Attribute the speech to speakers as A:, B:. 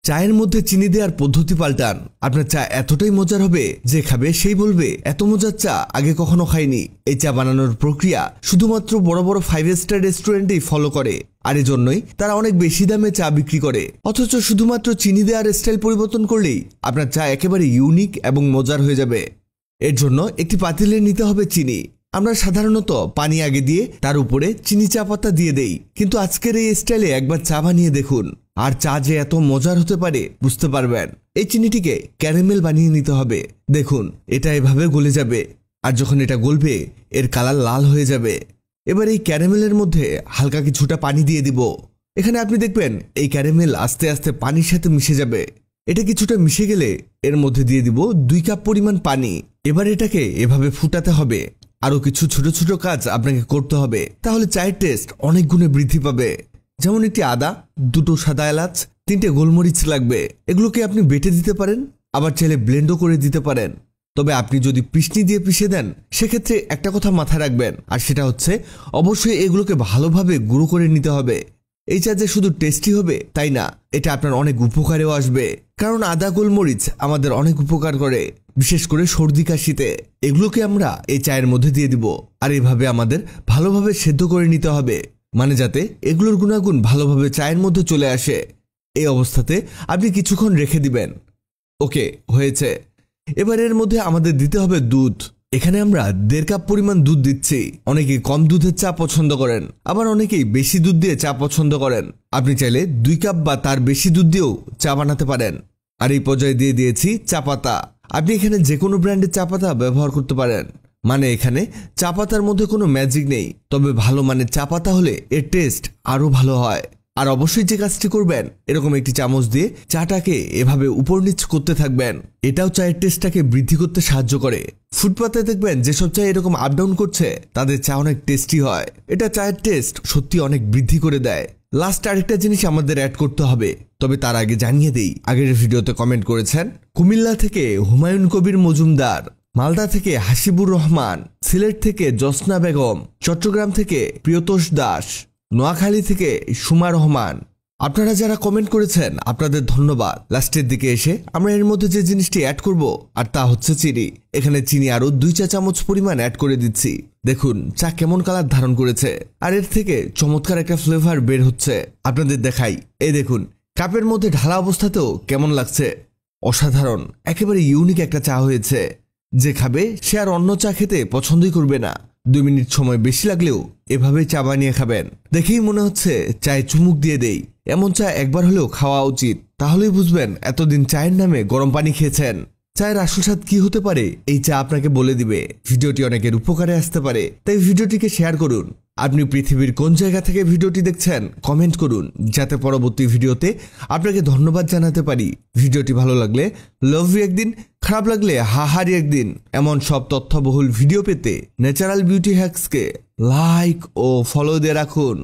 A: চায়ের মধ্যে চিনি দেওয়ার পদ্ধতি পাল্টান। আপনার চা এতটাই মজার হবে যে খাবে সেই বলবে এত মজার চা আগে কখনো খাইনি। এই চা বানানোর প্রক্রিয়া শুধুমাত্র বড় বড় 5 স্টার রেস্টুরেন্টেই ফলো করে, আর এজন্যই তারা অনেক বেশি দামে চা বিক্রি করে। অথচ শুধুমাত্র চিনি দেওয়ার স্টাইল পরিবর্তন করলেই আপনার চা একেবারে ইউনিক এবং মজার হয়ে যাবে। এর জন্য একটি পাতিলে নিতে হবে চিনি। আমরা সাধারণত পানি আগে দিয়ে তার উপরে চিনি চা পাতা দিয়ে দেই, কিন্তু আজকের এই স্টাইলে একবার চা বানিয়ে দেখুন, আর চা যে এত মজার হতে পারে বুঝতে পারবেন। এই চিনিটিকে ক্যারামেল বানিয়ে নিতে হবে। দেখুন এটা এভাবে গলে যাবে, আর যখন এটা গলবে এর কালার লাল হয়ে যাবে। এবার এই ক্যারামেলের মধ্যে হালকা কিছুটা পানি দিয়ে দিব। এখানে আপনি দেখবেন এই ক্যারামেল আস্তে আস্তে পানির সাথে মিশে যাবে। এটা কিছুটা মিশে গেলে এর মধ্যে দিয়ে দিব 2 কাপ পরিমাণ পানি। এবার এটাকে এভাবে ফুটাতে হবে। আরও কিছু ছোট ছোট কাজ আপনাকে করতে হবে, তাহলে চায়ের টেস্ট অনেক গুণে বৃদ্ধি পাবে। যেমন একটি আদা, 2টো সাদা এলাচ, 3টে গোলমরিচ লাগবে। এগুলোকে আপনি বেটে দিতে পারেন, আবার চাইলে ব্লেন্ডও করে দিতে পারেন। তবে আপনি যদি পিষনি দিয়ে পিষে দেন সেক্ষেত্রে একটা কথা মাথায় রাখবেন, আর সেটা হচ্ছে অবশ্যই এগুলোকে ভালোভাবে গুঁড়ো করে নিতে হবে। এই চা যে শুধু টেস্টি হবে তাই না, এটা আপনার অনেক উপকারেও আসবে। কারণ আদা গোলমরিচ আমাদের অনেক উপকার করে, বিশেষ করে সর্দি কাশিতে। এগুলোকে আমরা এই চায়ের মধ্যে দিয়ে দিব, আর এভাবে আমাদের ভালোভাবে সেদ্ধ করে নিতে হবে, মানে যাতে এগুলোর গুণাগুণ ভালোভাবে চায়ের মধ্যে চলে আসে। এই অবস্থাতে আপনি কিছুক্ষণ রেখে দিবেন। ওকে, হয়েছে। এবার এর মধ্যে আমাদের দিতে হবে দুধ। এখানে আমরা 1.5 কাপ পরিমাণ দুধ দিচ্ছি। অনেকেই কম দুধের চা পছন্দ করেন, আবার অনেকেই বেশি দুধ দিয়ে চা পছন্দ করেন। আপনি চাইলে 2 কাপ বা তার বেশি দুধ দিয়েও চা বানাতে পারেন। আর এই পর্যায়ে দিয়ে দিয়েছি চা পাতা। আপনি এখানে যে কোনো ব্র্যান্ডের চা পাতা ব্যবহার করতে পারেন, মানে এখানে চা পাতার মধ্যে কোনো ম্যাজিক নেই, তবে ভালো মানের চা পাতা হলে এর টেস্ট আরও ভালো হয়। আর অবশ্যই যে কাজটি করবেন, এরকম একটি চামচ দিয়ে চাটাকে এভাবে উপর নিচ করতে থাকবেন। এটাও চায়ের টেস্টটাকে বৃদ্ধি করতে সাহায্য করে। ফুটপাতে দেখবেন যেসব চা এরকম আপ ডাউন করছে তাদের চা অনেক টেস্টি হয়। এটা চায়ের টেস্ট সত্যি অনেক বৃদ্ধি করে দেয়। লাস্ট আরেকটা জিনিস আমাদের অ্যাড করতে হবে, তবে তার আগে জানিয়ে দেই, আগের ভিডিওতে কমেন্ট করেছেন কুমিল্লা থেকে হুমায়ুন কবির মজুমদার, মালদা থেকে হাসিবুর রহমান, সিলেট থেকে জোসনা বেগম, চট্টগ্রাম থেকে প্রিয়তোষ দাস, নোয়াখালী থেকে সুমা রহমান। আপনারা যারা কমেন্ট করেছেন আপনাদের ধন্যবাদ। লাস্টের দিকে এসে আমরা এর মধ্যে যে জিনিসটি অ্যাড করব আর তা হচ্ছে চিনি। এখানে চিনি আরো 2 চা চামচ পরিমাণ অ্যাড করে দিচ্ছি। দেখুন চা কেমন কালার ধারণ করেছে, আর এর থেকে চমৎকার একটা ফ্লেভার বের হচ্ছে। আপনাদের দেখাই, এই দেখুন কাপের মধ্যে ঢালা অবস্থাতেও কেমন লাগছে। অসাধারণ, একেবারে ইউনিক একটা চা হয়েছে। যে খাবে সে আর অন্য চা খেতে পছন্দই করবে না। 2 মিনিট সময় বেশি লাগলেও এভাবে চা বানিয়ে খাবেন। দেখেই মনে হচ্ছে চায়ে চুমুক দিয়ে দেই। এমন চা একবার হলেও খাওয়া উচিত, তাহলেই বুঝবেন এতদিন চায়ের নামে গরম পানি খেয়েছেন। চায়ের আসল স্বাদ কি হতে পারে এই চা আপনাকে বলে দিবে। ভিডিওটি অনেকের উপকারে আসতে পারে, তাই ভিডিওটিকে শেয়ার করুন। আপনি পৃথিবীর কোন জায়গা থেকে ভিডিওটি দেখছেন কমেন্ট করুন, যাতে পরবর্তী ভিডিওতে আপনাকে ধন্যবাদ জানাতে পারি। ভিডিওটি ভালো লাগলে লাভ ইউ একদিন, খারাপ লাগলে হাহারি একদিন। এমন সব তথ্যবহুল ভিডিও পেতে ন্যাচারাল বিউটি হ্যাক্সকে লাইক ও ফলো দিয়ে রাখুন।